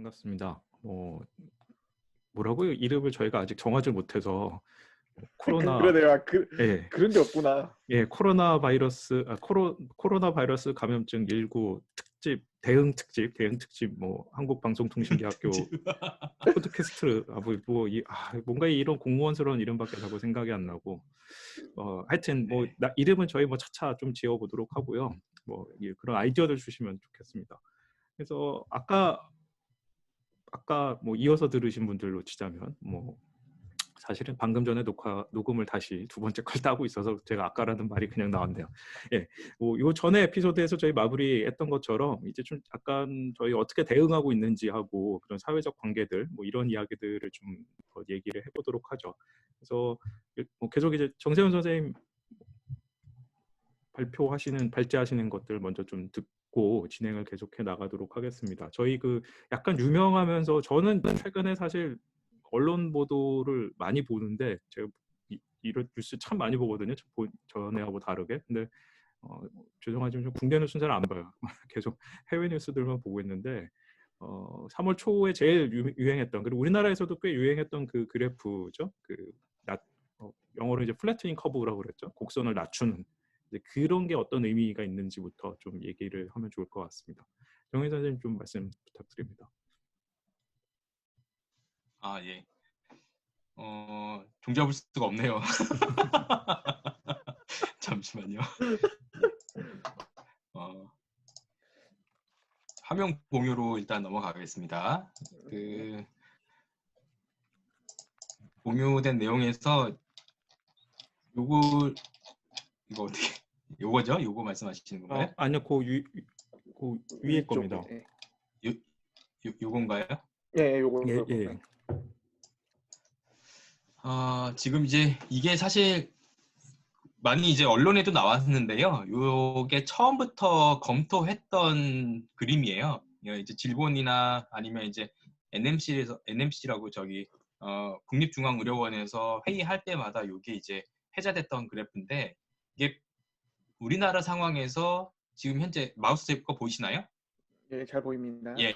반갑습니다. 뭐라고요? 이름을 저희가 아직 정하지 못해서 코로나 그러네요. 예, 그런 게 없구나. 예, 코로나 바이러스 감염증 19 특집 대응 특집 한국방송통신대학교 팟캐스트 뭔가 이런 공무원스러운 이름밖에 자꾸 생각이 안 나고 하여튼 네. 이름은 저희 차차 좀 지어보도록 하고요. 그런 아이디어들 주시면 좋겠습니다. 그래서 아까 이어서 들으신 분들로 치자면 사실은 방금 전에 녹음을 다시 두 번째 걸 따고 있어서 제가 아까라는 말이 그냥 나왔네요. 예, 요 전에 에피소드에서 저희 마무리했던 것처럼 이제 좀 약간 저희 어떻게 대응하고 있는지 하고 그런 사회적 관계들 이런 이야기들을 좀 얘기를 해보도록 하죠. 그래서 계속 이제 정세훈 선생님 발제하시는 것들 먼저 좀 듣고 진행을 계속해 나가도록 하겠습니다. 저희 약간 유명하면서 저는 최근에 사실 언론 보도를 많이 보는데 제가 이런 뉴스 참 많이 보거든요. 전에하고 다르게. 근데 죄송하지만 국내 뉴스는 잘 안 봐요. 계속 해외 뉴스들만 보고 있는데 3월 초에 제일 유행했던, 그리고 우리나라에서도 꽤 유행했던 그 그래프죠. 영어로 이제 플래트닝 커브라고 그랬죠. 곡선을 낮추는. 그런 게 어떤 의미가 있는지부터 좀 얘기를 하면 좋을 것 같습니다. 정혜 선생님 좀 말씀 부탁드립니다. 예. 종잡을 수가 없네요. 잠시만요. 화면 공유로 일단 넘어가겠습니다. 공유된 내용에서 이거 어떻게 요거죠? 요거 말씀하시는 건가요? 아니요, 위에 겁니다. 요건가요? 예, 요거. 예. 지금 이제 이게 사실 많이 이제 언론에도 나왔는데요. 요게 처음부터 검토했던 그림이에요. 이제 질본이나 아니면 이제 NMC라고 국립중앙의료원에서 회의할 때마다 요게 이제 회자됐던 그래프인데, 이게 우리나라 상황에서 지금 현재 마우스 거 보이시나요? 예, 잘 보입니다. 예.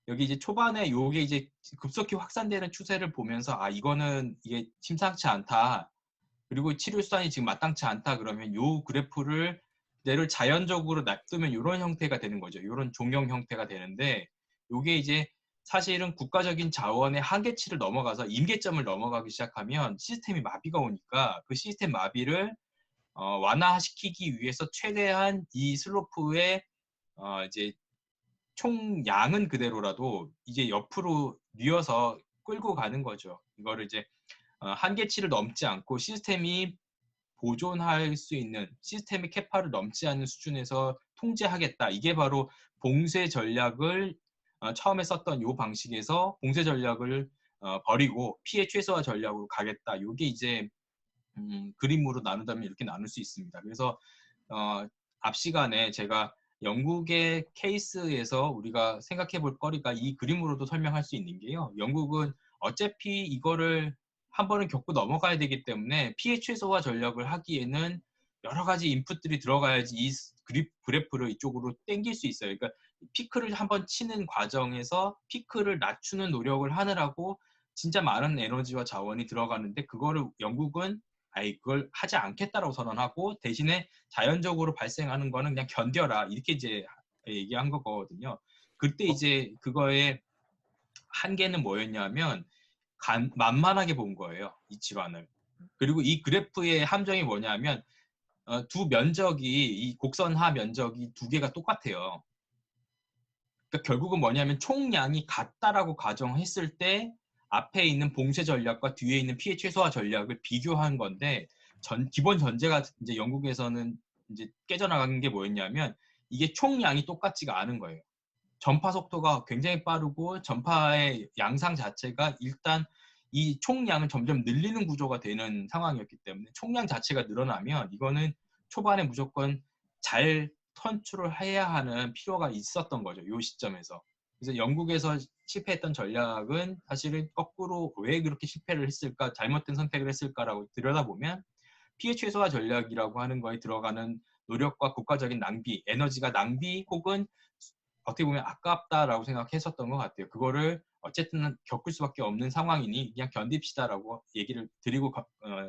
여기 이제 초반에 요게 이제 급속히 확산되는 추세를 보면서 이거는 이게 심상치 않다. 그리고 치료 수단이 지금 마땅치 않다 그러면 요 그래프를 내를 자연적으로 놔두면 이런 형태가 되는 거죠. 이런 종형 형태가 되는데, 요게 이제 사실은 국가적인 자원의 한계치를 넘어가서 임계점을 넘어가기 시작하면 시스템이 마비가 오니까 그 시스템 마비를 완화시키기 위해서 최대한 이 슬로프의 이제 총량은 그대로라도 이제 옆으로 뉘어서 끌고 가는 거죠. 이거를 이제 한계치를 넘지 않고 시스템이 보존할 수 있는, 시스템의 캐파를 넘지 않는 수준에서 통제하겠다. 이게 바로 봉쇄 전략을 처음에 썼던 이 방식에서 봉쇄 전략을 버리고 피해 최소화 전략으로 가겠다. 이게 이제 그림으로 나눈다면 이렇게 나눌 수 있습니다. 그래서 앞 시간에 제가 영국의 케이스에서 우리가 생각해 볼 거리가 이 그림으로도 설명할 수 있는 게요. 영국은 어차피 이거를 한 번은 겪고 넘어가야 되기 때문에 피해 최소화 전략을 하기에는 여러 가지 인풋들이 들어가야지 이 그래프를 이쪽으로 당길 수 있어요. 그러니까 피크를 한번 치는 과정에서 피크를 낮추는 노력을 하느라고 진짜 많은 에너지와 자원이 들어가는데, 그거를 영국은 그걸 하지 않겠다라고 선언하고 대신에 자연적으로 발생하는 거는 그냥 견뎌라, 이렇게 이제 얘기한 거거든요. 그때 이제 그거의 한계는 뭐였냐면 만만하게 본 거예요, 이 질환을. 그리고 이 그래프의 함정이 뭐냐면 두 면적이, 이 곡선하 면적이 두 개가 똑같아요. 그러니까 결국은 뭐냐면 총량이 같다라고 가정했을 때 앞에 있는 봉쇄 전략과 뒤에 있는 피해 최소화 전략을 비교한 건데, 기본 전제가 이제 영국에서는 이제 깨져나간 게 뭐였냐면 이게 총량이 똑같지가 않은 거예요. 전파 속도가 굉장히 빠르고 전파의 양상 자체가 일단 이 총량은 점점 늘리는 구조가 되는 상황이었기 때문에 총량 자체가 늘어나면 이거는 초반에 무조건 잘 컨트롤 해야 하는 필요가 있었던 거죠, 이 시점에서. 그래서 영국에서 실패했던 전략은 사실은 거꾸로 왜 그렇게 실패를 했을까, 잘못된 선택을 했을까라고 들여다보면 피해 최소화 전략이라고 하는 거에 들어가는 노력과 국가적인 낭비, 에너지가 낭비 혹은 어떻게 보면 아깝다라고 생각했었던 것 같아요. 그거를 어쨌든 겪을 수밖에 없는 상황이니 그냥 견딥시다라고 얘기를 드리고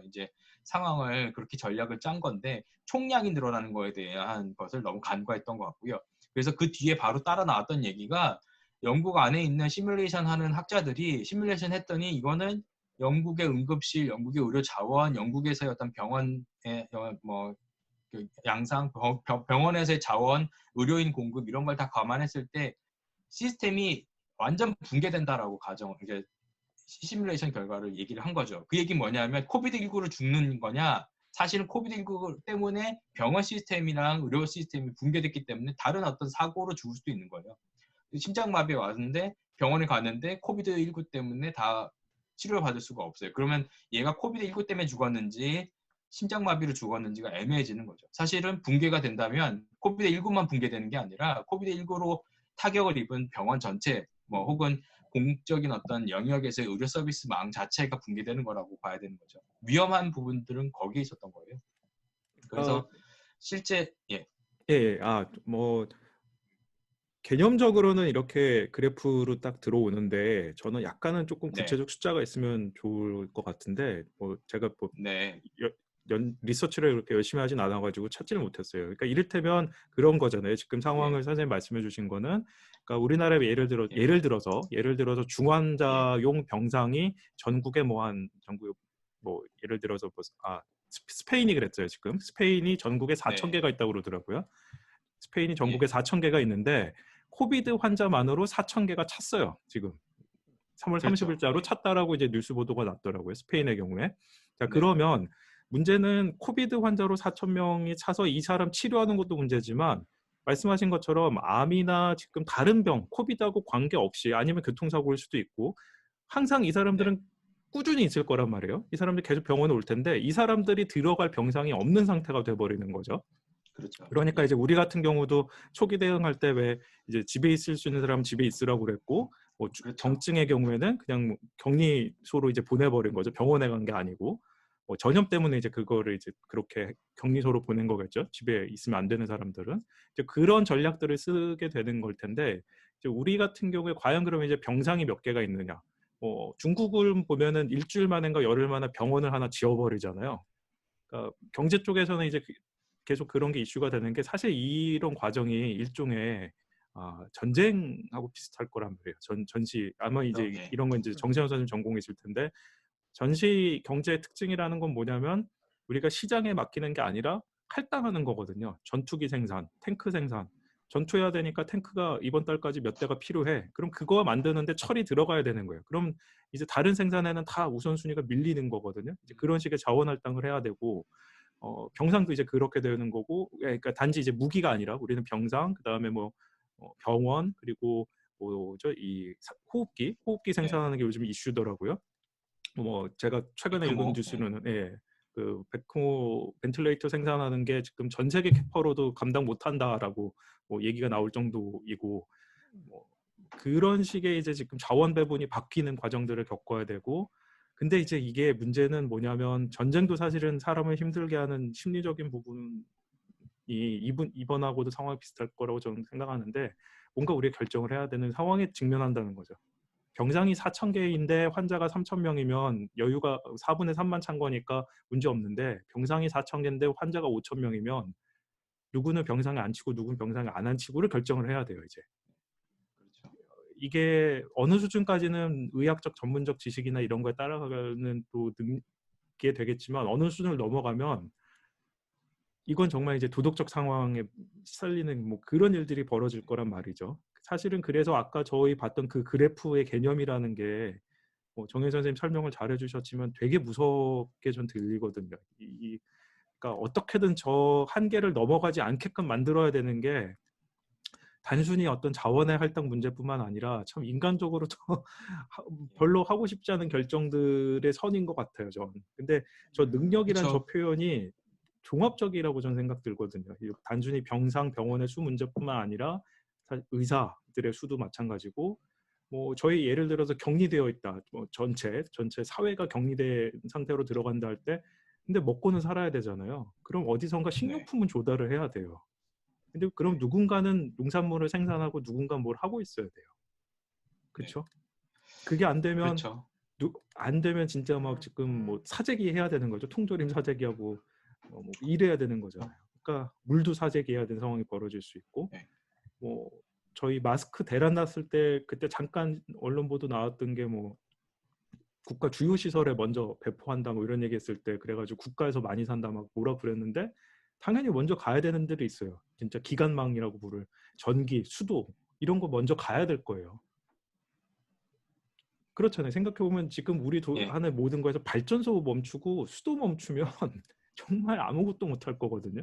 이제 상황을 그렇게 전략을 짠 건데 총량이 늘어나는 거에 대한 것을 너무 간과했던 것 같고요. 그래서 그 뒤에 바로 따라 나왔던 얘기가 영국 안에 있는 시뮬레이션 하는 학자들이 시뮬레이션 했더니 이거는 영국의 응급실, 영국의 의료 자원, 영국에서의 어떤 병원의 뭐 그 양상, 병원에서의 자원, 의료인 공급 이런 걸 다 감안했을 때 시스템이 완전 붕괴된다라고 이게 시뮬레이션 결과를 얘기를 한 거죠. 그 얘기는 뭐냐면 코비드19로 죽는 거냐? 사실은 코비드19 때문에 병원 시스템이랑 의료 시스템이 붕괴됐기 때문에 다른 어떤 사고로 죽을 수도 있는 거예요. 심장마비에 왔는데 병원에 갔는데 코비드19 때문에 다 치료를 받을 수가 없어요. 그러면 얘가 코비드19 때문에 죽었는지 심장마비로 죽었는지가 애매해지는 거죠. 사실은 붕괴가 된다면 코비드19만 붕괴되는 게 아니라 코비드19로 타격을 입은 병원 전체 뭐 혹은 공적인 어떤 영역에서의 의료 서비스망 자체가 붕괴되는 거라고 봐야 되는 거죠. 위험한 부분들은 거기에 있었던 거예요. 그래서 실제 예, 뭐 개념적으로는 이렇게 그래프로 딱 들어오는데 저는 약간은 조금 네, 구체적 숫자가 있으면 좋을 것 같은데 뭐 제가 뭐 네, 리서치를 그렇게 열심히 하진 않아가지고 찾지를 못했어요. 그러니까 이를테면 그런 거잖아요. 지금 예, 상황을 선생님 말씀해 주신 거는 그러니까 우리나라에 예, 예를 들어서 예, 중환자용 병상이 전국에 전국 뭐 예를 들어서 스페인이 그랬어요. 지금 스페인이 전국에 4천 네, 개가 있다고 그러더라고요. 스페인이 전국에 예, 4천 개가 있는데 코비드 환자만으로 4천 개가 찼어요. 지금 3월 그렇죠. 30일자로 예, 찼다라고 이제 뉴스 보도가 났더라고요. 스페인의 경우에. 자, 네, 그러면 문제는 코비드 환자로 4천 명이 차서 이 사람 치료하는 것도 문제지만 말씀하신 것처럼 암이나 지금 다른 병, 코비드하고 관계없이 아니면 교통사고일 수도 있고 항상 이 네, 사람들은 꾸준히 있을 거란 말이에요. 이 사람들 계속 병원에 올 텐데 이 사람들이 들어갈 병상이 없는 상태가 돼버리는 거죠. 그렇죠. 그러니까 예, 이제 우리 같은 경우도 초기 대응할 때 왜 이제 집에 있을 수 있는 사람은 집에 있으라고 그랬고 뭐 그렇죠. 경증의 경우에는 그냥 뭐 격리소로 이제 보내버린 거죠. 병원에 간 게 아니고 뭐 전염 때문에 이제 그거를 이제 그렇게 격리소로 보낸 거겠죠. 집에 있으면 안 되는 사람들은 이제 그런 전략들을 쓰게 되는 걸 텐데 이제 우리 같은 경우에 과연 그러면 이제 병상이 몇 개가 있느냐? 중국을 보면은 일주일 만인가 열흘 만에 병원을 하나 지어버리잖아요. 그러니까 경제 쪽에서는 이제 계속 그런 게 이슈가 되는 게 사실 이런 과정이 일종의 전쟁하고 비슷할 거란 말이에요. 전시 아마 이제 예, 이런 건 이제 정세현 선생님 전공이실 텐데 전시 경제의 특징이라는 건 뭐냐면 우리가 시장에 맡기는 게 아니라 할당하는 거거든요. 전투기 생산, 탱크 생산. 전투해야 되니까 탱크가 이번 달까지 몇 대가 필요해. 그럼 그거 만드는데 철이 들어가야 되는 거예요. 그럼 이제 다른 생산에는 다 우선순위가 밀리는 거거든요. 이제 그런 식의 자원 할당을 해야 되고 병상도 이제 그렇게 되는 거고, 그러니까 단지 이제 무기가 아니라 우리는 병상, 그 다음에 뭐 병원, 그리고 뭐죠 이 호흡기 네. 생산하는 게 요즘 이슈더라고요. 뭐 제가 최근에 읽은 에크모. 예, 뉴스는 그 베크모 벤틀레이터 생산하는 게 지금 전 세계 캐파로도 감당 못한다라고 뭐 얘기가 나올 정도이고 뭐 그런 식의 이제 지금 자원 배분이 바뀌는 과정들을 겪어야 되고 근데 이제 이게 문제는 뭐냐면 전쟁도 사실은 사람을 힘들게 하는 심리적인 부분이 이번하고도 상황이 비슷할 거라고 저는 생각하는데 뭔가 우리가 결정을 해야 되는 상황에 직면한다는 거죠. 병상이 4천 개인데 환자가 3천 명이면 여유가 4분의 3만 찬 거니까 문제 없는데 병상이 4천 개인데 환자가 5천 명이면 누구는 병상에 앉히고 누구는 병상에 안 앉히고를 결정을 해야 돼요 이제. 그렇죠. 이게 어느 수준까지는 의학적 전문적 지식이나 이런 거에 따라가는 또 능게 되겠지만 어느 수준을 넘어가면 이건 정말 이제 도덕적 상황에 시달리는 뭐 그런 일들이 벌어질 거란 말이죠. 사실은 그래서 아까 저희 봤던 그 그래프의 개념이라는 게 정혜 선생님 설명을 잘 해주셨지만 되게 무섭게 전 들리거든요. 그러니까 어떻게든 저 한계를 넘어가지 않게끔 만들어야 되는 게 단순히 어떤 자원의 할당 문제뿐만 아니라 참 인간적으로도 예, 별로 하고 싶지 않은 결정들의 선인 것 같아요, 저는. 근데 저 능력이란 저 그렇죠. 표현이 종합적이라고 저는 생각 들거든요. 단순히 병상, 병원의 수 문제뿐만 아니라 의사들의 수도 마찬가지고 뭐 저희 예를 들어서 격리되어 있다. 뭐 전체 사회가 격리된 상태로 들어간다 할 때 근데 먹고는 살아야 되잖아요. 그럼 어디선가 네, 식료품은 조달을 해야 돼요. 근데 그럼 누군가는 농산물을 생산하고 누군가 뭘 하고 있어야 돼요. 그렇죠? 그게 안 되면 그렇죠. 안 되면 진짜 막 지금 뭐 사재기 해야 되는 거죠. 통조림 사재기하고 뭐 일해야 되는 거잖아요. 그러니까 물도 사재기 해야 되는 상황이 벌어질 수 있고 네. 뭐 저희 마스크 대란 났을 때 그때 잠깐 언론 보도 나왔던 게 뭐 국가 주요 시설에 먼저 배포한다 뭐 이런 얘기했을 때 그래가지고 국가에서 많이 산다 막 뭐라 그랬는데 당연히 먼저 가야 되는 데도 있어요. 진짜 기관망이라고 부를 전기, 수도 이런 거 먼저 가야 될 거예요. 그렇잖아요. 생각해보면 지금 우리 예. 하는 모든 거에서 발전소 멈추고 수도 멈추면 정말 아무것도 못할 거거든요.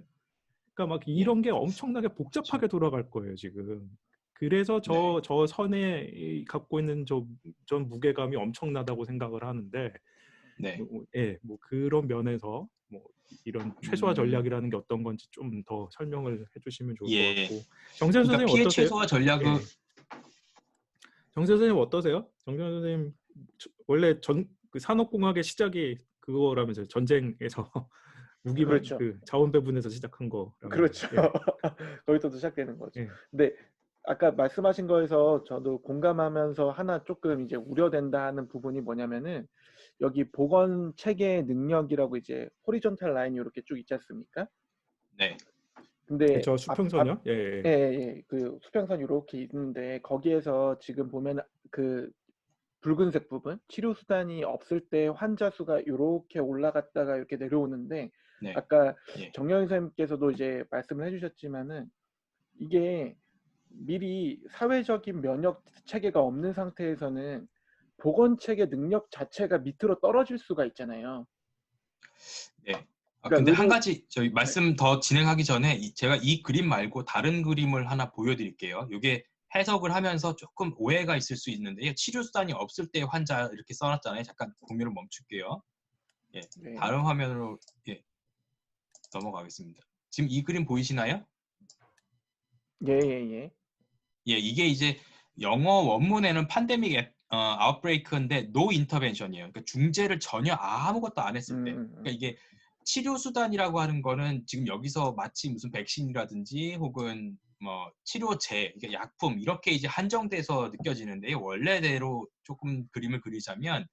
그러니까 막 이런 게 엄청나게 복잡하게 돌아갈 거예요, 지금. 그래서 저 선에 갖고 있는 전 무게감이 엄청나다고 생각을 하는데, 네. 예, 뭐 그런 면에서 뭐 이런 최소화 전략이라는 게 어떤 건지 좀 더 설명을 해주시면 좋을 것 예. 같고. 정세현 그러니까 선생님 피해 어떠세요? 최소화 전략은 예. 정세현 선생님 어떠세요? 정세현 선생님 원래 그 산업공학의 시작이 그거라면서요. 전쟁에서 무기만 그렇죠. 그 자원 배분에서 시작한 거라면서요. 그렇죠. 예. 거기서도 시작되는 거죠. 예. 근데 아까 말씀하신 거에서 저도 공감하면서 하나 조금 이제 우려된다 하는 부분이 뭐냐면은 여기 보건 체계 능력이라고 이제 호리존탈 라인이 이렇게 쭉 있지 않습니까? 네. 근데 저 수평선이요? 예, 예. 예, 그 수평선 이렇게 있는데 거기에서 지금 보면 그 붉은색 부분 치료 수단이 없을 때 환자 수가 이렇게 올라갔다가 이렇게 내려오는데 네. 아까 예. 정영희 선생님께서도 이제 말씀을 해주셨지만은 이게 미리 사회적인 면역 체계가 없는 상태에서는 보건 체계 능력 자체가 밑으로 떨어질 수가 있잖아요. 네. 그러니까 근데 한 가지 저희 말씀 더 진행하기 전에 제가 이 그림 말고 다른 그림을 하나 보여드릴게요. 이게 해석을 하면서 조금 오해가 있을 수 있는데요. 치료 수단이 없을 때 환자 이렇게 써놨잖아요. 잠깐 공유를 멈출게요. 예. 네. 다른 화면으로 넘어가겠습니다. 지금 이 그림 보이시나요? 예. 예, 이게 이제 영어 원문에는 팬데믹 아웃브레이크인데 no intervention이에요. 그러니까 중재를 전혀 아무것도 안 했을 때. 그러니까 이게 치료 수단이라고 하는 거는 지금 여기서 마치 무슨 백신이라든지 혹은 뭐 치료제, 그러니까 약품 이렇게 이제 한정돼서 느껴지는데요. 원래대로 조금 그림을 그리자면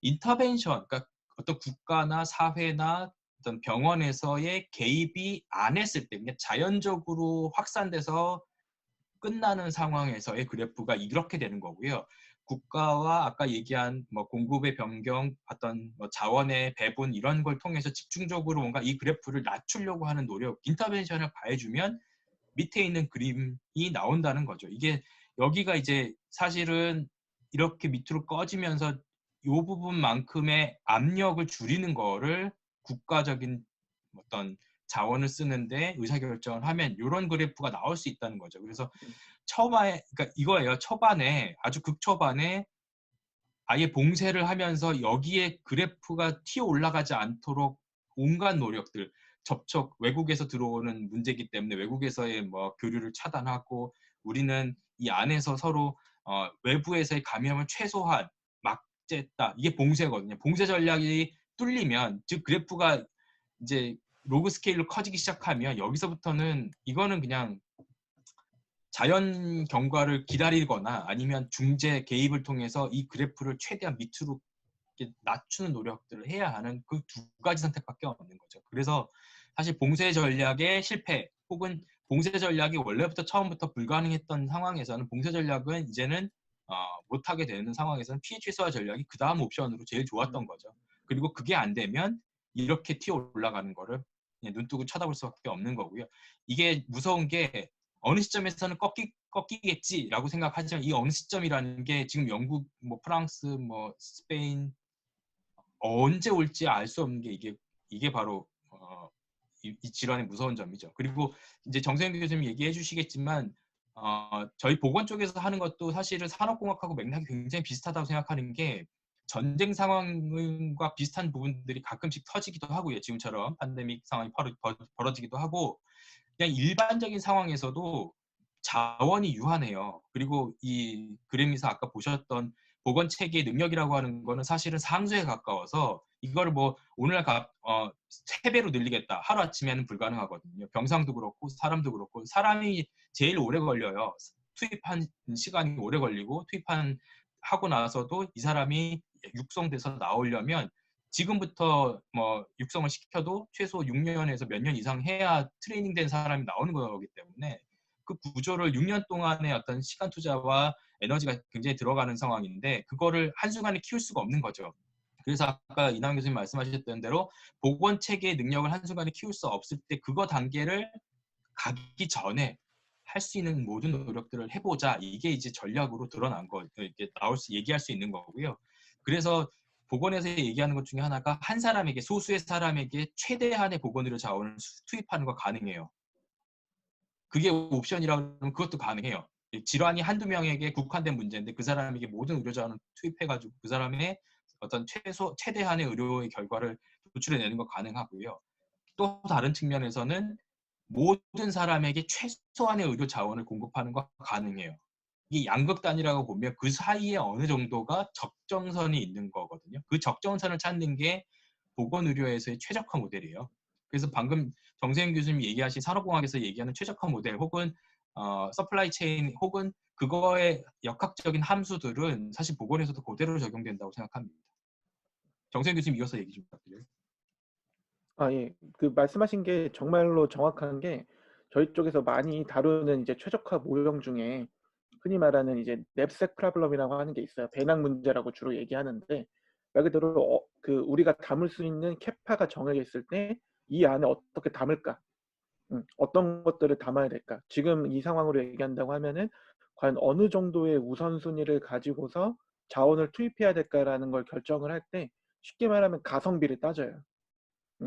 인터벤션, 그러니까 어떤 국가나 사회나 어떤 병원에서의 개입이 안 했을 때, 그냥 자연적으로 확산돼서 끝나는 상황에서의 그래프가 이렇게 되는 거고요. 국가와 아까 얘기한 뭐 공급의 변경, 어떤 뭐 자원의 배분 이런 걸 통해서 집중적으로 뭔가 이 그래프를 낮추려고 하는 노력, 인터벤션을 가해주면 밑에 있는 그림이 나온다는 거죠. 이게 여기가 이제 사실은 이렇게 밑으로 꺼지면서 이 부분만큼의 압력을 줄이는 거를 국가적인 어떤 자원을 쓰는데 의사결정을 하면 이런 그래프가 나올 수 있다는 거죠. 그래서 초반에, 그러니까 이거예요. 초반에, 아주 극초반에 아예 봉쇄를 하면서 여기에 그래프가 튀어 올라가지 않도록 온갖 노력들, 접촉, 외국에서 들어오는 문제이기 때문에 외국에서의 뭐 교류를 차단하고 우리는 이 안에서 서로 외부에서의 감염을 최소한 막겠다. 이게 봉쇄거든요. 봉쇄 전략이 뚫리면, 즉 그래프가 이제 로그 스케일로 커지기 시작하면 여기서부터는 이거는 그냥 자연 경과를 기다리거나 아니면 중재 개입을 통해서 이 그래프를 최대한 밑으로 낮추는 노력들을 해야 하는 그 두 가지 선택밖에 없는 거죠. 그래서 사실 봉쇄 전략의 실패 혹은 봉쇄 전략이 원래부터 처음부터 불가능했던 상황에서는 봉쇄 전략은 이제는 못하게 되는 상황에서는 피해 최소화 전략이 그 다음 옵션으로 제일 좋았던 거죠. 그리고 그게 안 되면 이렇게 튀어 올라가는 거를 그냥 눈 뜨고 쳐다볼 수밖에 없는 거고요. 이게 무서운 게 어느 시점에서는 꺾이겠지라고 생각하지만 이 어느 시점이라는 게 지금 영국, 뭐 프랑스, 뭐 스페인 언제 올지 알 수 없는 게 이게 바로 이 질환의 무서운 점이죠. 그리고 이제 정세영 교수님 얘기해 주시겠지만 저희 보건 쪽에서 하는 것도 사실은 산업공학하고 맥락이 굉장히 비슷하다고 생각하는 게 전쟁 상황과 비슷한 부분들이 가끔씩 터지기도 하고요. 지금처럼 팬데믹 상황이 벌어지기도 하고 그냥 일반적인 상황에서도 자원이 유한해요. 그리고 이 그림에서 아까 보셨던 보건 체계의 능력이라고 하는 거는 사실은 상수에 가까워서 이거를 뭐 오늘날 3배로 늘리겠다 하루 아침에는 불가능하거든요. 병상도 그렇고 사람도 그렇고 사람이 제일 오래 걸려요. 투입한 시간이 오래 걸리고 하고 나서도 이 사람이 육성돼서 나오려면 지금부터 뭐 육성을 시켜도 최소 6년에서 몇 년 이상 해야 트레이닝된 사람이 나오는 거기 때문에 그 구조를 6년 동안의 어떤 시간 투자와 에너지가 굉장히 들어가는 상황인데 그거를 한순간에 키울 수가 없는 거죠. 그래서 아까 이낙연 교수님 말씀하셨던 대로 보건 체계의 능력을 한순간에 키울 수 없을 때 그거 단계를 가기 전에 할 수 있는 모든 노력들을 해보자. 이게 이제 전략으로 드러난 거, 이렇게 얘기할 수 있는 거고요. 그래서 보건에서 얘기하는 것 중에 하나가 한 사람에게, 소수의 사람에게 최대한의 보건의료 자원을 투입하는 거 가능해요. 그게 옵션이라고 하면 그것도 가능해요. 질환이 한두 명에게 국한된 문제인데 그 사람에게 모든 의료 자원을 투입해가지고 그 사람의 어떤 최대한의 의료의 결과를 도출해내는 거 가능하고요. 또 다른 측면에서는 모든 사람에게 최소한의 의료 자원을 공급하는 거 가능해요. 이게 양극단이라고 보면 그 사이에 어느 정도가 적정선이 있는 거거든요. 그 적정선을 찾는 게 보건의료에서의 최적화 모델이에요. 그래서 방금 정세윤 교수님이 얘기하신 산업공학에서 얘기하는 최적화 모델 혹은 서플라이 체인 혹은 그거의 역학적인 함수들은 사실 보건에서도 그대로 적용된다고 생각합니다. 정세윤 교수님 이어서 얘기 좀 부탁드려요. 예. 그 말씀하신 게 정말로 정확한 게 저희 쪽에서 많이 다루는 이제 최적화 모형 중에 흔히 말하는 이제 냅색 프로블럼이라고 하는 게 있어요. 배낭 문제라고 주로 얘기하는데 말 그대로 그 우리가 담을 수 있는 캐파가 정해져 있을 때 이 안에 어떻게 담을까? 어떤 것들을 담아야 될까? 지금 이 상황으로 얘기한다고 하면은 과연 어느 정도의 우선순위를 가지고서 자원을 투입해야 될까라는 걸 결정을 할 때 쉽게 말하면 가성비를 따져요.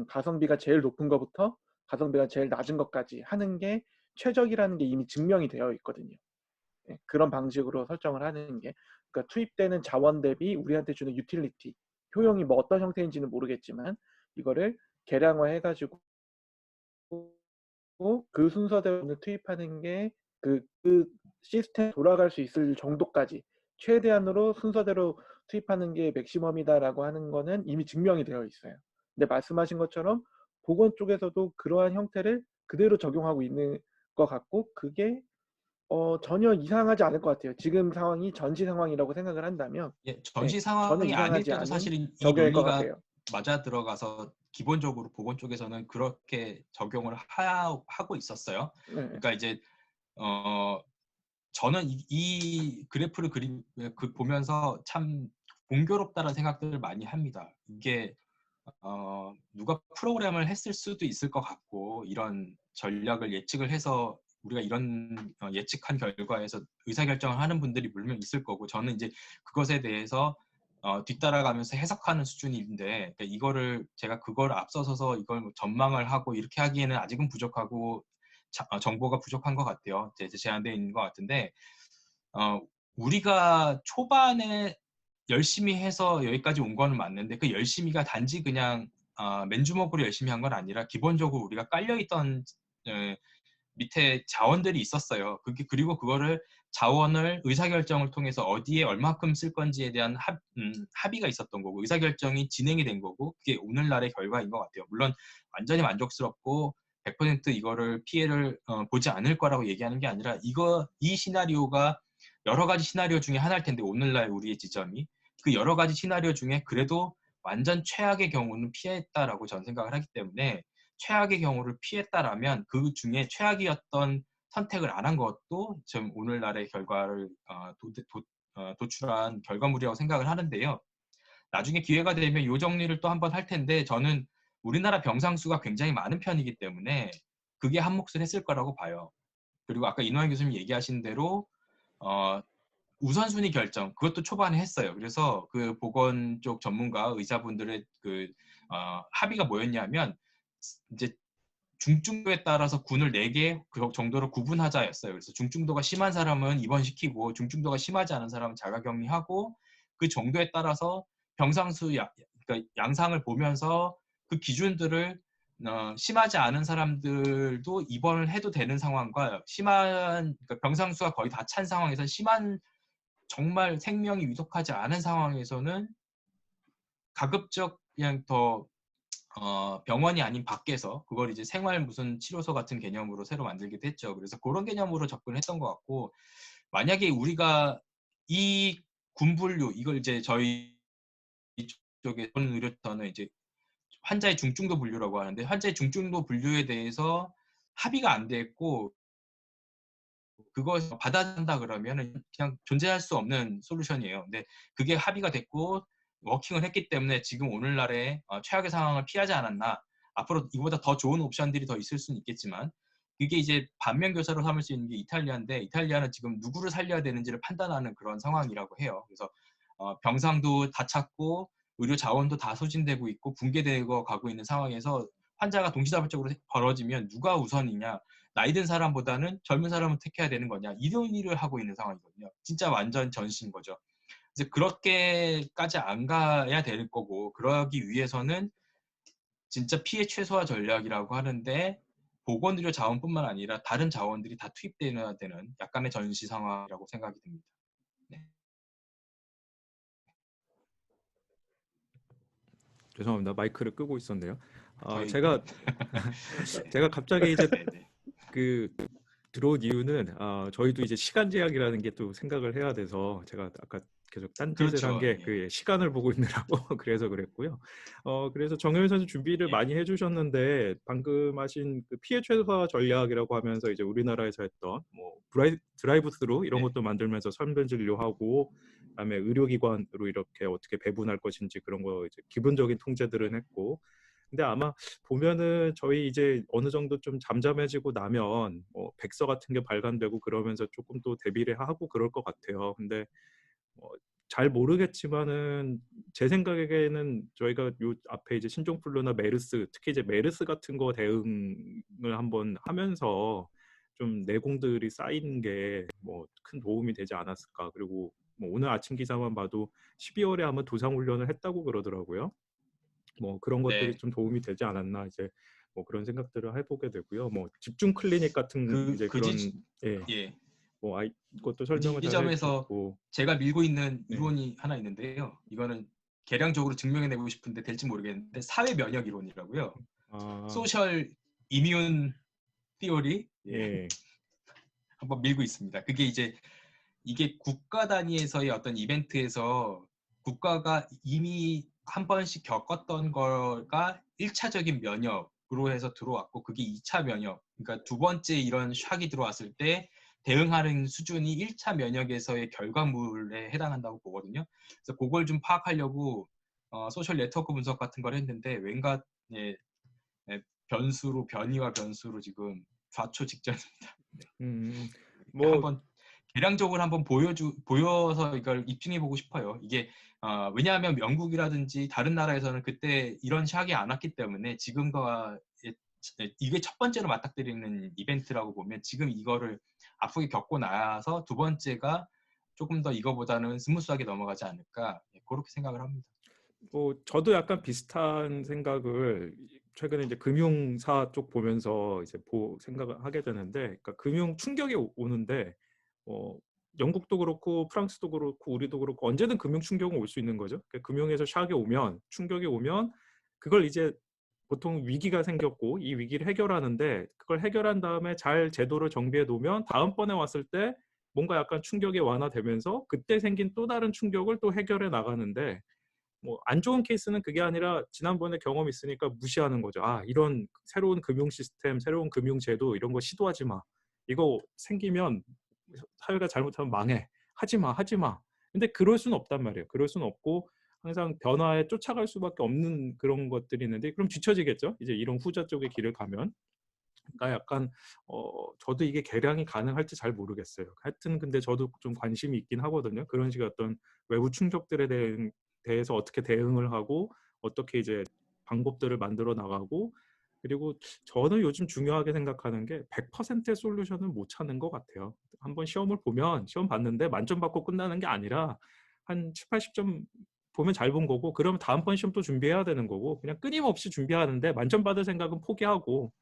가성비가 제일 높은 것부터 가성비가 제일 낮은 것까지 하는 게 최적이라는 게 이미 증명이 되어 있거든요. 예, 그런 방식으로 설정을 하는 게 그러니까 투입되는 자원 대비 우리한테 주는 유틸리티 효용이 뭐 어떤 형태인지는 모르겠지만 이거를 계량화 해가지고 그 순서대로 투입하는 게 그 시스템 돌아갈 수 있을 정도까지 최대한으로 순서대로 투입하는 게 맥시멈이다라고 하는 거는 이미 증명이 되어 있어요. 근데 말씀하신 것처럼 보건 쪽에서도 그러한 형태를 그대로 적용하고 있는 것 같고 그게 전혀 이상하지 않을 것 같아요. 지금 상황이 전시 상황이라고 생각을 한다면 예, 네, 전시 전혀 상황이 아닐 이상하지 때도 않은 사실은 이 적용일 것 논리가 같아요. 맞아 들어가서 기본적으로 보건 쪽에서는 그렇게 적용을 하고 있었어요. 네, 그러니까 이제 저는 이 그래프를 보면서 참 공교롭다는 생각들을 많이 합니다. 이게 누가 프로그램을 했을 수도 있을 것 같고 이런 전략을 예측을 해서 우리가 이런 예측한 결과에서 의사결정을 하는 분들이 물론 있을 거고 저는 이제 그것에 대해서 뒤따라가면서 해석하는 수준인데 그러니까 이거를 제가 그걸 앞서서서 이걸 뭐 전망을 하고 이렇게 하기에는 아직은 부족하고 정보가 부족한 것 같아요. 제한되어 있는 것 같은데 우리가 초반에 열심히 해서 여기까지 온 거는 맞는데 그 열심히가 단지 그냥 맨주먹으로 열심히 한 건 아니라 기본적으로 우리가 깔려있던 밑에 자원들이 있었어요. 그리고 그거를 자원을 의사결정을 통해서 어디에 얼마큼 쓸 건지에 대한 합의가 있었던 거고 의사결정이 진행이 된 거고 그게 오늘날의 결과인 것 같아요. 물론 완전히 만족스럽고 100% 이거를 피해를 보지 않을 거라고 얘기하는 게 아니라 이 시나리오가 여러 가지 시나리오 중에 하나일 텐데 오늘날 우리의 지점이 그 여러 가지 시나리오 중에 그래도 완전 최악의 경우는 피했다라고 저는 생각을 하기 때문에 최악의 경우를 피했다라면 그 중에 최악이었던 선택을 안 한 것도 지금 오늘날의 결과를 도출한 결과물이라고 생각을 하는데요. 나중에 기회가 되면 이 정리를 또 한번 할 텐데 저는 우리나라 병상 수가 굉장히 많은 편이기 때문에 그게 한 몫을 했을 거라고 봐요. 그리고 아까 이노한 교수님 얘기하신 대로 우선순위 결정 그것도 초반에 했어요. 그래서 그 보건 쪽 전문가 의사분들의 합의가 뭐였냐면 이제 중증도에 따라서 군을 4개 정도로 구분하자였어요. 그래서 중증도가 심한 사람은 입원시키고 중증도가 심하지 않은 사람은 자가격리하고 그 정도에 따라서 병상수 그러니까 양상을 보면서 그 기준들을 심하지 않은 사람들도 입원을 해도 되는 상황과 그러니까 병상수가 거의 다 찬 상황에서 심한 정말 생명이 위독하지 않은 상황에서는 가급적 그냥 더 병원이 아닌 밖에서 그걸 이제 생활 무슨 치료소 같은 개념으로 새로 만들기도 했죠. 그래서 그런 개념으로 접근했던 것 같고, 만약에 우리가 이 군분류 이걸 이제 저희 이쪽에 의료터는 이제 환자의 중증도 분류라고 하는데, 환자의 중증도 분류에 대해서 합의가 안 됐고 그걸 받아준다 그러면 그냥 존재할 수 없는 솔루션이에요. 근데 그게 합의가 됐고 워킹을 했기 때문에 지금 오늘날의 최악의 상황을 피하지 않았나. 앞으로 이보다 더 좋은 옵션들이 더 있을 수는 있겠지만, 그게 이제 반면교사로 삼을 수 있는 게 이탈리아인데, 이탈리아는 지금 누구를 살려야 되는지를 판단하는 그런 상황이라고 해요. 그래서 병상도 다 찼고 의료 자원도 다 소진되고 있고 붕괴되고 가고 있는 상황에서 환자가 동시다발적으로 벌어지면 누가 우선이냐, 나이 든 사람보다는 젊은 사람을 택해야 되는 거냐, 이런 일을 하고 있는 상황이거든요. 진짜 완전 전신 거죠. 그래서 그렇게까지 안 가야 될 거고, 그러기 위해서는 진짜 피해 최소화 전략이라고 하는데 보건의료 자원뿐만 아니라 다른 자원들이 다 투입되어야 되는 약간의 전시 상황이라고 생각이 듭니다. 네. 죄송합니다. 마이크를 끄고 있었네요. 거의 제가 제가 갑자기 이제 네네. 그 들어온 이유는 저희도 이제 시간 제약이라는 게 또 생각을 해야 돼서 제가 아까 계속 딴짓을 한 그렇죠. 게 예. 그 시간을 보고 있느라고 그래서 그랬고요. 그래서 정효연 선수 준비를 예. 많이 해주셨는데 방금 하신 그 피해 최소화 전략이라고 하면서 이제 우리나라에서 했던 뭐 드라이브 스루 이런 네. 것도 만들면서 선별 진료하고 그다음에 의료기관으로 이렇게 어떻게 배분할 것인지 그런 거 이제 기본적인 통제들은 했고, 근데 아마 보면은 저희 이제 어느 정도 좀 잠잠해지고 나면 뭐 백서 같은 게 발간되고 그러면서 조금 또 대비를 하고 그럴 것 같아요. 근데 잘 모르겠지만은 제 생각에는 저희가 요 앞에 이제 신종플루나 메르스, 특히 이제 메르스 같은 거 대응을 한번 하면서 좀 내공들이 쌓이는 게 뭐 큰 도움이 되지 않았을까. 그리고 뭐 오늘 아침 기사만 봐도 12월에 아마 도상 훈련을 했다고 그러더라고요. 뭐 그런 것들이 네. 좀 도움이 되지 않았나 이제 뭐 그런 생각들을 해보게 되고요. 뭐 집중 클리닉 같은 이제 그 그런 예. 뭐 이것도 그 설명을 잘 지점에서 해주셨고. 제가 밀고 있는 네. 이론이 하나 있는데요. 이거는 계량적으로 증명해내고 싶은데 될지 모르겠는데, 사회 면역 이론이라고요. 아, 소셜 이뮨 티오리. 예. 예. 한번 밀고 있습니다. 그게 이제 이게 국가 단위에서의 어떤 이벤트에서 국가가 이미 한 번씩 겪었던 거가 1차적인 면역으로 해서 들어왔고, 그게 2차 면역, 그러니까 두 번째 이런 샥이 들어왔을 때 대응하는 수준이 1차 면역에서의 결과물에 해당한다고 보거든요. 그래서 그걸 좀 파악하려고 소셜 네트워크 분석 같은 걸 했는데, 왠가 예, 변이와 변수로 지금 좌초 직전입니다. 음, 뭐 한번 계량적으로 한번 보여서 이걸 입증해보고 싶어요. 이게 왜냐하면 영국이라든지 다른 나라에서는 그때 이런 샥이 안 왔기 때문에 지금과 이게 첫 번째로 맞닥뜨리는 이벤트라고 보면, 지금 이거를 아프게 겪고 나서 두 번째가 조금 더 이거보다는 스무스하게 넘어가지 않을까, 그렇게 생각을 합니다. 뭐 저도 약간 비슷한 생각을 최근에 이제 금융사 쪽 보면서 이제 생각을 하게 되는데, 그러니까 금융 충격이 오는데 영국도 그렇고 프랑스도 그렇고 우리도 그렇고 언제든 금융 충격은 올 수 있는 거죠. 그러니까 금융에서 샥이 오면, 충격이 오면 그걸 이제 보통 위기가 생겼고 이 위기를 해결하는데, 그걸 해결한 다음에 잘 제도를 정비해 놓으면 다음번에 왔을 때 뭔가 약간 충격이 완화되면서 그때 생긴 또 다른 충격을 또 해결해 나가는데, 뭐 안 좋은 케이스는 그게 아니라 지난번에 경험이 있으니까 무시하는 거죠. 아, 이런 새로운 금융 시스템, 새로운 금융 제도 이런 거 시도하지 마. 이거 생기면 사회가 잘못하면 망해. 하지 마, 하지 마. 근데 그럴 수는 없단 말이에요. 그럴 수는 없고 항상 변화에 쫓아갈 수밖에 없는 그런 것들이 있는데, 그럼 뒤처지겠죠. 이제 이런 후자 쪽의 길을 가면. 그러니까 약간 저도 이게 개량이 가능할지 잘 모르겠어요. 하여튼 근데 저도 좀 관심이 있긴 하거든요. 그런 식의 어떤 외부 충격들에 대해서 어떻게 대응을 하고 어떻게 이제 방법들을 만들어 나가고, 그리고 저는 요즘 중요하게 생각하는 게 100%의 솔루션은 못 찾는 것 같아요. 한번 시험을 보면 시험 봤는데 만점 받고 끝나는 게 아니라 한 7, 80점 보면 잘 본 거고, 그러면 다음번 시험 또 준비해야 되는 거고, 그냥 끊임없이 준비하는데 만점 받을 생각은 포기하고,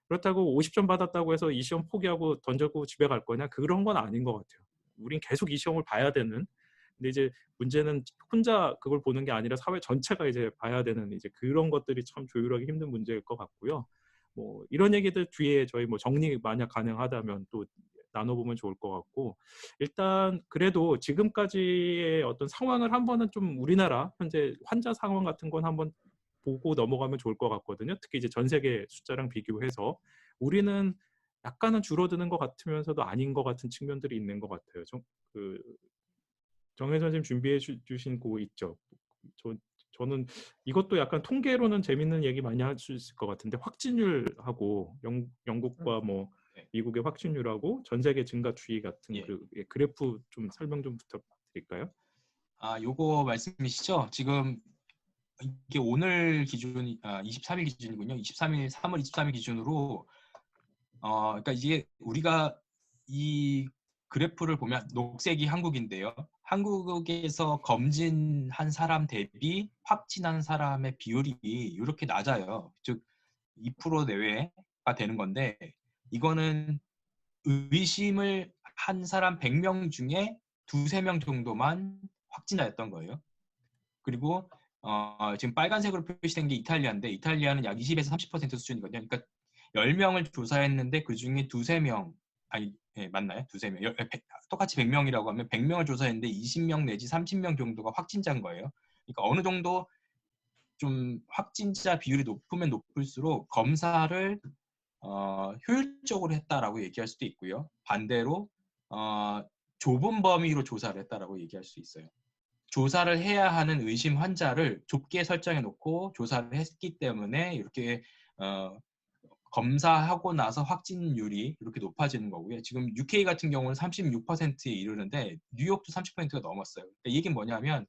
그렇다고 50점 받았다고 해서 이 시험 포기하고 던져고 집에 갈 거냐? 그런 건 아닌 것 같아요. 우린 계속 이 시험을 봐야 되는. 근데 이제 문제는 혼자 그걸 보는 게 아니라 사회 전체가 이제 봐야 되는 이제 그런 것들이 참 조율하기 힘든 문제일 것 같고요. 뭐 이런 얘기들 뒤에 저희 뭐 정리 만약 가능하다면 또 나눠보면 좋을 것 같고, 일단 그래도 지금까지의 어떤 상황을 한 번은 좀 우리나라 현재 환자 상황 같은 건 한번 보고 넘어가면 좋을 것 같거든요. 특히 이제 전 세계 숫자랑 비교해서 우리는 약간은 줄어드는 것 같으면서도 아닌 것 같은 측면들이 있는 것 같아요. 정혜 선생님 준비해 주신 거 있죠. 저, 저는 이것도 약간 통계로는 재밌는 얘기 많이 할 수 있을 것 같은데, 확진율하고 영국과 뭐 네. 미국의 확진율하고 전 세계 증가추이 같은 예. 그 그래프 좀 설명 좀 부탁드릴까요? 요거 말씀이시죠? 지금 이게 오늘 기준이 23일 기준이군요. 3월 23일 기준으로 그러니까 이게 우리가 이 그래프를 보면 녹색이 한국인데요. 한국에서 검진한 사람 대비 확진한 사람의 비율이 이렇게 낮아요. 즉 2% 내외가 되는 건데, 이거는 의심을 한 사람 100명 중에 2~3명 정도만 확진자였던 거예요. 그리고 지금 빨간색으로 표시된 게 이탈리아인데, 이탈리아는 약 20에서 30% 수준이거든요. 그러니까 10명을 조사했는데 그중에 2~3명, 아니, 예, 맞나요? 2~3명. 똑같이 100명이라고 하면 100명을 조사했는데 20명 내지 30명 정도가 확진자인 거예요. 그러니까 어느 정도 좀 확진자 비율이 높으면 높을수록 검사를 효율적으로 했다라고 얘기할 수도 있고요. 반대로 좁은 범위로 조사를 했다라고 얘기할 수 있어요. 조사를 해야 하는 의심 환자를 좁게 설정해 놓고 조사를 했기 때문에 이렇게 검사하고 나서 확진율이 이렇게 높아지는 거고요. 지금 UK 같은 경우는 36%에 이르는데 뉴욕도 30%가 넘었어요. 그러니까 이게 뭐냐면,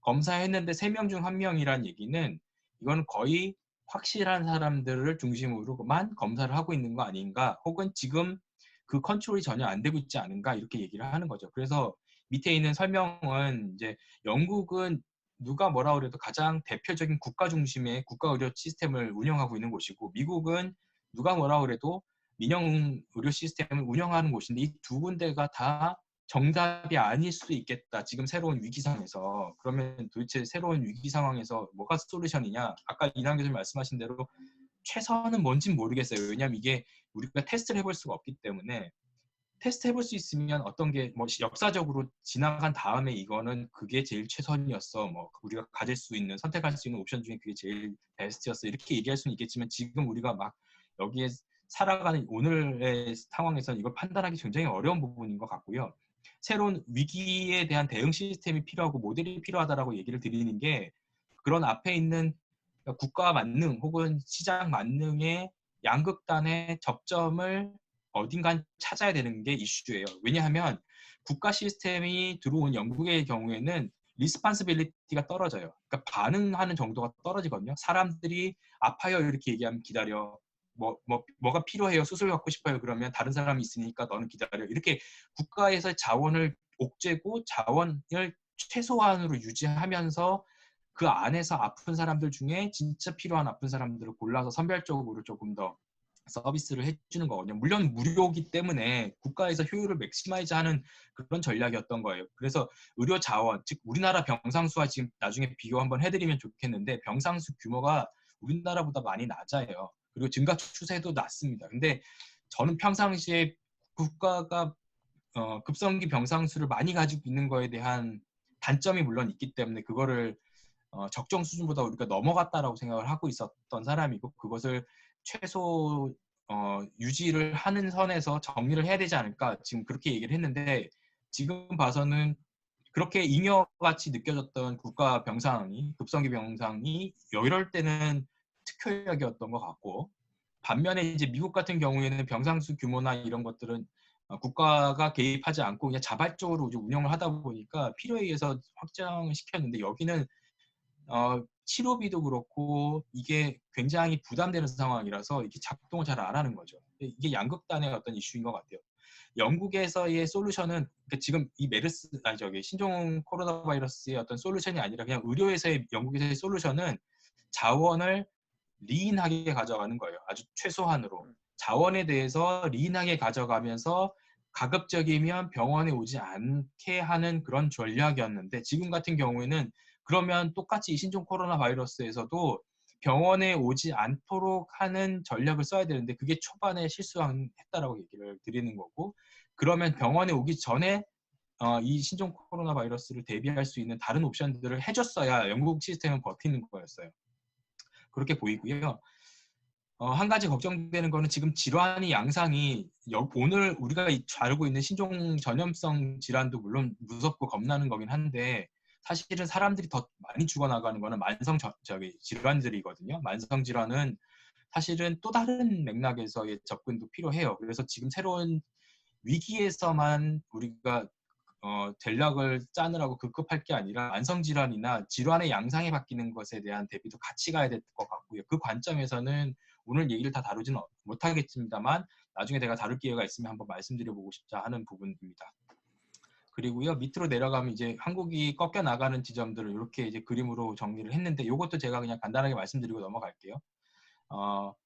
검사했는데 3명 중 1명이란 얘기는 이건 거의 확실한 사람들을 중심으로만 검사를 하고 있는 거 아닌가, 혹은 지금 그 컨트롤이 전혀 안 되고 있지 않은가, 이렇게 얘기를 하는 거죠. 그래서 밑에 있는 설명은 이제 영국은 누가 뭐라 그래도 가장 대표적인 국가 중심의 국가 의료 시스템을 운영하고 있는 곳이고, 미국은 누가 뭐라 그래도 민영 의료 시스템을 운영하는 곳인데, 이 두 군데가 다 정답이 아닐 수도 있겠다. 지금 새로운 위기 상황에서. 그러면 도대체 새로운 위기 상황에서 뭐가 솔루션이냐? 아까 이남 교수님 말씀하신 대로 최선은 뭔진 모르겠어요. 왜냐하면 이게 우리가 테스트를 해볼 수가 없기 때문에, 테스트 해볼 수 있으면 어떤 게 뭐 역사적으로 지나간 다음에 이거는 그게 제일 최선이었어, 뭐 우리가 가질 수 있는, 선택할 수 있는 옵션 중에 그게 제일 베스트였어, 이렇게 얘기할 수는 있겠지만, 지금 우리가 막 여기에 살아가는 오늘의 상황에서는 이걸 판단하기 굉장히 어려운 부분인 것 같고요. 새로운 위기에 대한 대응 시스템이 필요하고 모델이 필요하다라고 얘기를 드리는 게, 그런 앞에 있는 국가 만능 혹은 시장 만능의 양극단의 접점을 어딘가 찾아야 되는 게 이슈예요. 왜냐하면 국가 시스템이 들어온 영국의 경우에는 리스판스빌리티가 떨어져요. 그러니까 반응하는 정도가 떨어지거든요. 사람들이 아파요 이렇게 얘기하면 기다려. 뭐가 필요해요, 수술 받고 싶어요, 그러면 다른 사람이 있으니까 너는 기다려. 이렇게 국가에서의 자원을 옥죄고 자원을 최소한으로 유지하면서 그 안에서 아픈 사람들 중에 진짜 필요한 아픈 사람들을 골라서 선별적으로 조금 더 서비스를 해주는 거거든요. 물론 무료이기 때문에 국가에서 효율을 맥시마이즈하는 그런 전략이었던 거예요. 그래서 의료 자원, 즉 우리나라 병상수와 지금 나중에 비교 한번 해드리면 좋겠는데, 병상수 규모가 우리나라보다 많이 낮아요. 그리고 증가 추세도 낮습니다. 근데 저는 평상시에 국가가 급성기 병상수를 많이 가지고 있는 거에 대한 단점이 물론 있기 때문에 그거를 적정 수준보다 우리가 넘어갔다라고 생각을 하고 있었던 사람이고, 그것을 최소 유지를 하는 선에서 정리를 해야 되지 않을까, 지금 그렇게 얘기를 했는데, 지금 봐서는 그렇게 잉여같이 느껴졌던 국가 병상이, 급성기 병상이 이럴 때는 특효약이었던 것 같고, 반면에 이제 미국 같은 경우에는 병상수 규모나 이런 것들은 국가가 개입하지 않고 그냥 자발적으로 운영을 하다 보니까 필요에 의해서 확장을 시켰는데, 여기는 치료비도 그렇고 이게 굉장히 부담되는 상황이라서 이게 작동을 잘 안 하는 거죠. 이게 양극단의 어떤 이슈인 것 같아요. 영국에서의 솔루션은, 그러니까 지금 이 신종 코로나 바이러스의 어떤 솔루션이 아니라 그냥 의료에서의, 영국에서의 솔루션은 자원을 리인하게 가져가는 거예요. 아주 최소한으로. 자원에 대해서 리인하게 가져가면서 가급적이면 병원에 오지 않게 하는 그런 전략이었는데 지금 같은 경우에는 그러면 똑같이 이 신종 코로나 바이러스에서도 병원에 오지 않도록 하는 전략을 써야 되는데 그게 초반에 실수했다라고 얘기를 드리는 거고 그러면 병원에 오기 전에 이 신종 코로나 바이러스를 대비할 수 있는 다른 옵션들을 해줬어야 영국 시스템은 버티는 거였어요. 그렇게 보이고요. 한 가지 걱정되는 거는 지금 질환이 양상이 오늘 우리가 다루고 있는 신종 전염성 질환도 물론 무섭고 겁나는 거긴 한데 사실은 사람들이 더 많이 죽어나가는 거는 만성 질환들이거든요. 만성 질환은 사실은 또 다른 맥락에서의 접근도 필요해요. 그래서 지금 새로운 위기에서만 우리가 전략을 짜느라고 급급할 게 아니라 만성 질환이나 질환의 양상이 바뀌는 것에 대한 대비도 같이 가야 될 것 같고요. 그 관점에서는 오늘 얘기를 다 다루지는 못하겠습니다만 나중에 내가 다룰 기회가 있으면 한번 말씀드려보고 싶자 하는 부분입니다. 그리고요 밑으로 내려가면 이제 한국이 꺾여 나가는 지점들을 이렇게 이제 그림으로 정리를 했는데 이것도 제가 그냥 간단하게 말씀드리고 넘어갈게요.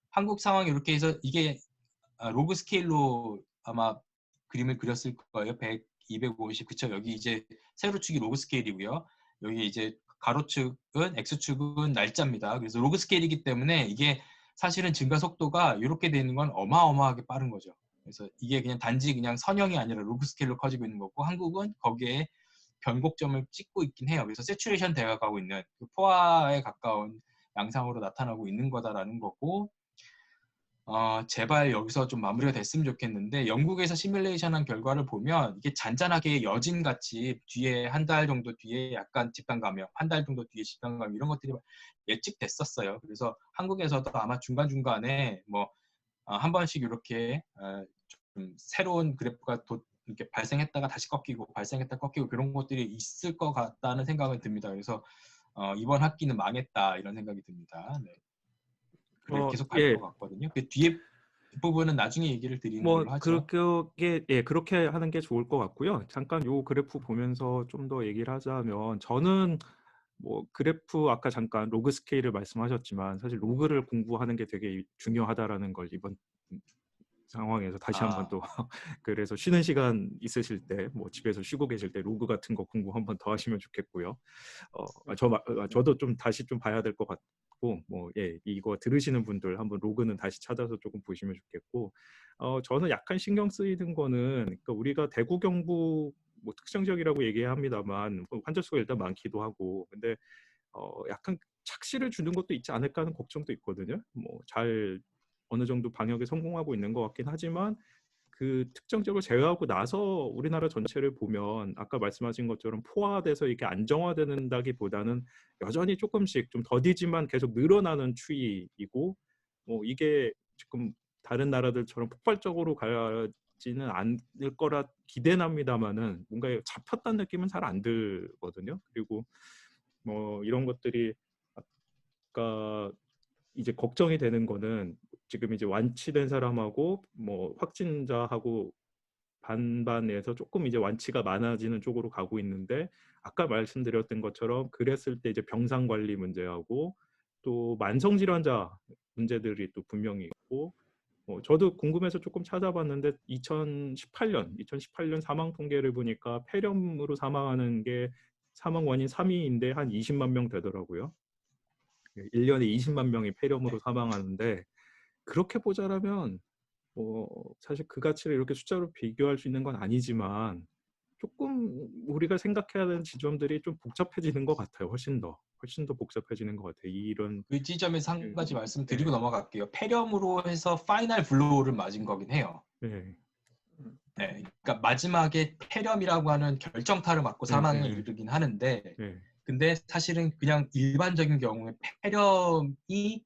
한국 상황이 이렇게 해서 이게 로그 스케일로 아마 그림을 그렸을 거예요. 100, 250 그쵸? 여기 이제 세로축이 로그 스케일이고요. 여기 이제 가로축은 X축은 날짜입니다. 그래서 로그 스케일이기 때문에 이게 사실은 증가 속도가 이렇게 되는 건 어마어마하게 빠른 거죠. 그래서 이게 그냥 단지 그냥 선형이 아니라 로그 스케일로 커지고 있는 거고 한국은 거기에 변곡점을 찍고 있긴 해요. 그래서 세츄레이션 되어가고 있는 그 포화에 가까운 양상으로 나타나고 있는 거다라는 거고 제발 여기서 좀 마무리가 됐으면 좋겠는데 영국에서 시뮬레이션한 결과를 보면 이게 잔잔하게 여진같이 뒤에 한 달 정도 뒤에 약간 집단 감염, 한 달 정도 뒤에 집단 감염 이런 것들이 예측됐었어요. 그래서 한국에서도 아마 중간중간에 뭐 한 번씩 이렇게 좀 새로운 그래프가 이렇게 발생했다가 다시 꺾이고 발생했다 꺾이고 그런 것들이 있을 것 같다는 생각은 듭니다. 그래서 이번 학기는 망했다 이런 생각이 듭니다. 네. 그래 계속 갈 예. 것 같거든요. 그 뒤에 부분은 나중에 얘기를 드리는 뭐 걸로 하죠. 그렇게 하는 게 좋을 것 같고요. 잠깐 요 그래프 보면서 좀 더 얘기를 하자면 저는 뭐 그래프 아까 잠깐 로그 스케일을 말씀하셨지만 사실 로그를 공부하는 게 되게 중요하다라는 걸 이번 상황에서 다시 한번 또 그래서 쉬는 시간 있으실 때 뭐 집에서 쉬고 계실 때 로그 같은 거 공부 한번 더 하시면 좋겠고요. 저도 좀 다시 좀 봐야 될 것 같고 뭐 이거 들으시는 분들 한번 로그는 다시 찾아서 조금 보시면 좋겠고 저는 약간 신경 쓰이는 거는 그러니까 우리가 대구 경북 뭐 특정 지역이라고 얘기합니다만 환자 수가 일단 많기도 하고 근데 약간 착시를 주는 것도 있지 않을까 하는 걱정도 있거든요. 뭐 잘 어느 정도 방역에 성공하고 있는 것 같긴 하지만 그 특정 지역을 제외하고 나서 우리나라 전체를 보면 아까 말씀하신 것처럼 포화돼서 이렇게 안정화된다기보다는 여전히 조금씩 좀 더디지만 계속 늘어나는 추이이고 뭐 이게 지금 다른 나라들처럼 폭발적으로 가지는 않을 거라 기대는 합니다만은 뭔가 잡혔다는 느낌은 잘 안 들거든요. 그리고 뭐 이런 것들이 아까 이제 걱정이 되는 거는 지금 이제 완치된 사람하고 뭐 확진자하고 반반에서 조금 이제 완치가 많아지는 쪽으로 가고 있는데 아까 말씀드렸던 것처럼 그랬을 때 이제 병상 관리 문제하고 또 만성 질환자 문제들이 또 분명히 있고 저도 궁금해서 조금 찾아봤는데 2018년 사망 통계를 보니까 폐렴으로 사망하는 게 사망 원인 3위인데 한 20만 명 되더라고요. 1년에 20만 명이 폐렴으로 사망하는데 그렇게 보자라면 사실 그 가치를 이렇게 숫자로 비교할 수 있는 건 아니지만 조금 우리가 생각해야 되는 지점들이 좀 복잡해지는 것 같아요. 훨씬 더 복잡해지는 것 같아요. 이런 그 지점에서 한 가지 말씀드리고 네. 넘어갈게요. 폐렴으로 해서 파이널 블로우를 맞은 거긴 해요. 네. 네, 그러니까 마지막에 폐렴이라고 하는 결정타를 맞고 사망에 네. 이르긴 하는데 네. 근데 사실은 그냥 일반적인 경우에 폐렴이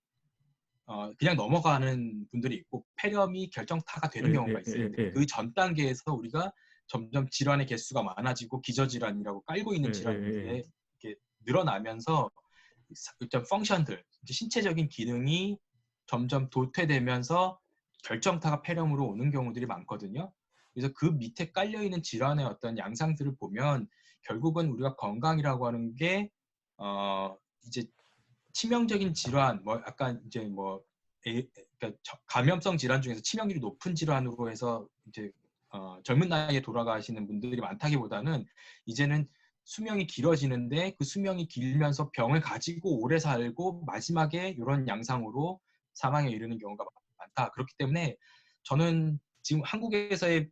그냥 넘어가는 분들이 있고 폐렴이 결정타가 되는 경우가 있어요. 근데 그 전 단계에서 우리가 점점 질환의 개수가 많아지고 기저질환이라고 깔고 있는 질환들이 이렇게 늘어나면서 일단 펑션들, 신체적인 기능이 점점 도태되면서 결정타가 폐렴으로 오는 경우들이 많거든요. 그래서 그 밑에 깔려있는 질환의 어떤 양상들을 보면 결국은 우리가 건강이라고 하는 게 이제 치명적인 질환, 뭐 약간 이제 뭐 그러니까 감염성 질환 중에서 치명률이 높은 질환으로 해서 이제 젊은 나이에 돌아가시는 분들이 많다기보다는 이제는 수명이 길어지는데 그 수명이 길면서 병을 가지고 오래 살고 마지막에 이런 양상으로 사망에 이르는 경우가 많다. 그렇기 때문에 저는 지금 한국에서의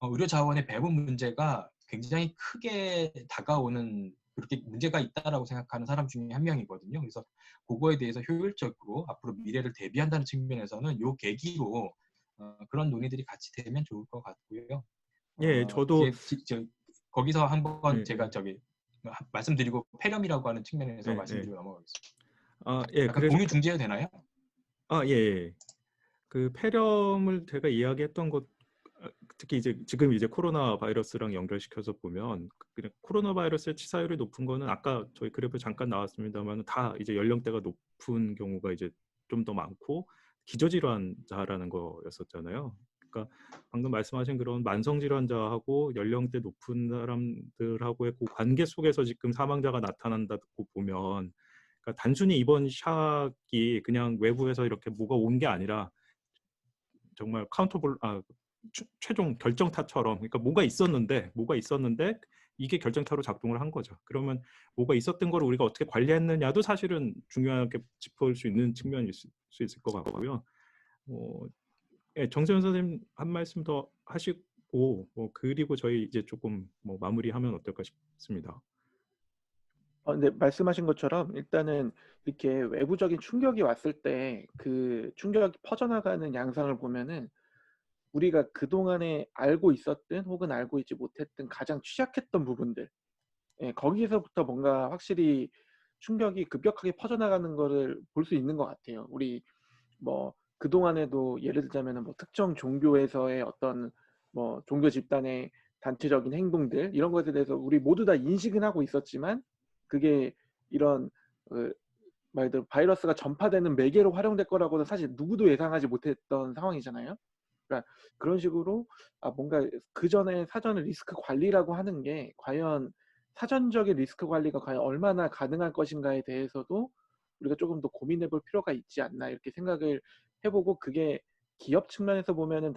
의료 자원의 배분 문제가 굉장히 크게 다가오는 그렇게 문제가 있다라고 생각하는 사람 중에 한 명이거든요. 그래서 그거에 대해서 효율적으로 앞으로 미래를 대비한다는 측면에서는 이 계기로 그런 논의들이 같이 되면 좋을 것 같고요. 예, 저도 거기서 한번 예, 제가 말씀드리고 폐렴이라고 하는 측면에서 예, 예. 말씀드리고 넘어가겠습니다. 예, 약간 그래서 공유 중재해도 되나요? 예, 예. 그 폐렴을 제가 이야기했던 것 특히 이제 지금 이제 코로나 바이러스랑 연결시켜서 보면 그냥 코로나 바이러스의 치사율이 높은 거는 아까 저희 그래프 잠깐 나왔습니다만 다 이제 연령대가 높은 경우가 이제 좀 더 많고 기저질환자라는 거였었잖아요. 그러니까 방금 말씀하신 그런 만성질환자하고 연령대 높은 사람들하고의 그 관계 속에서 지금 사망자가 나타난다고 보면 그러니까 단순히 이번 샥이 그냥 외부에서 이렇게 뭐가 온 게 아니라 정말 최종 결정타처럼 그러니까 뭐가 있었는데 이게 결정타로 작동을 한 거죠. 그러면 뭐가 있었던 걸 우리가 어떻게 관리했느냐도 사실은 중요하게 짚을 수 있는 측면일 수 있을 것 같고요. 예, 정세현 선생님 한 말씀 더 하시고 그리고 저희 이제 조금 마무리하면 어떨까 싶습니다. 근데 말씀하신 것처럼 일단은 이렇게 외부적인 충격이 왔을 때 그 충격이 퍼져나가는 양상을 보면은 우리가 그동안에 알고 있었든 혹은 알고 있지 못했든 가장 취약했던 부분들, 거기서부터 뭔가 확실히 충격이 급격하게 퍼져나가는 거를 볼 수 있는 것 같아요. 우리 뭐 그동안에도 예를 들자면 뭐 특정 종교에서의 어떤 뭐 종교 집단의 단체적인 행동들 이런 것에 대해서 우리 모두 다 인식은 하고 있었지만 그게 이런 말 그대로 바이러스가 전파되는 매개로 활용될 거라고는 사실 누구도 예상하지 못했던 상황이잖아요. 그러니까 그런 식으로 뭔가 그 전에 사전에 리스크 관리라고 하는 게 과연 사전적인 리스크 관리가 과연 얼마나 가능할 것인가에 대해서도 우리가 조금 더 고민해 볼 필요가 있지 않나 이렇게 생각을 해보고 그게 기업 측면에서 보면은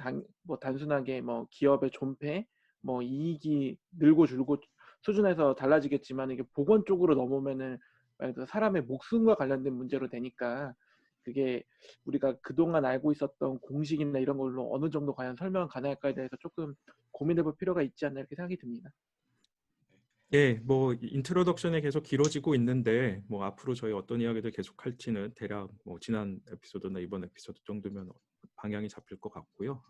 단순하게 뭐 기업의 존폐, 뭐 이익이 늘고 줄고 수준에서 달라지겠지만 이게 보건 쪽으로 넘으면은 말 그대로 사람의 목숨과 관련된 문제로 되니까 그게 우리가 그동안 알고 있었던 공식이나 이런 걸로 어느 정도 과연 설명 가능할까에 대해서 조금 고민해 볼 필요가 있지 않나 이렇게 생각이 듭니다. 예, 인트로덕션이 계속 길어지고 있는데 앞으로 저희 어떤 이야기들 계속 할지는 대략 지난 에피소드나 이번 에피소드 정도면 방향이 잡힐 것 같고요.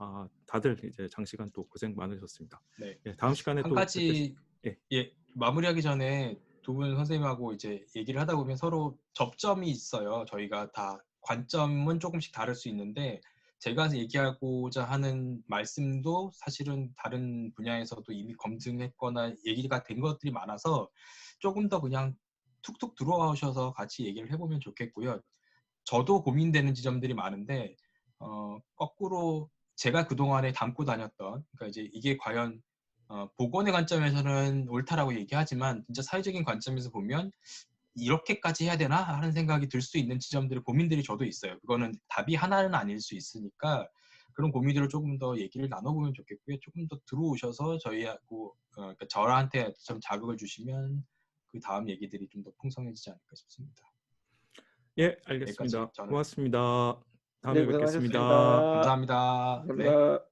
다들 이제 장시간 또 고생 많으셨습니다. 네. 예, 다음 시간에 한 또 가지 예. 마무리하기 전에 두 분 선생님하고 이제 얘기를 하다 보면 서로 접점이 있어요. 저희가 다 관점은 조금씩 다를 수 있는데 제가 얘기하고자 하는 말씀도 사실은 다른 분야에서도 이미 검증했거나 얘기가 된 것들이 많아서 조금 더 그냥 툭툭 들어오셔서 같이 얘기를 해보면 좋겠고요. 저도 고민되는 지점들이 많은데 거꾸로 제가 그동안에 담고 다녔던 그러니까 이제 이게 과연 보건의 관점에서는 옳다라고 얘기하지만 진짜 사회적인 관점에서 보면 이렇게까지 해야 되나 하는 생각이 들 수 있는 지점들의 고민들이 저도 있어요. 그거는 답이 하나는 아닐 수 있으니까 그런 고민들을 조금 더 얘기를 나눠보면 좋겠고요. 조금 더 들어오셔서 저희하고 그러니까 저한테 좀 자극을 주시면 그 다음 얘기들이 좀 더 풍성해지지 않을까 싶습니다. 예, 알겠습니다. 고맙습니다. 다음에 네, 뵙겠습니다. 고생하셨습니다. 감사합니다. 네. 감사합니다.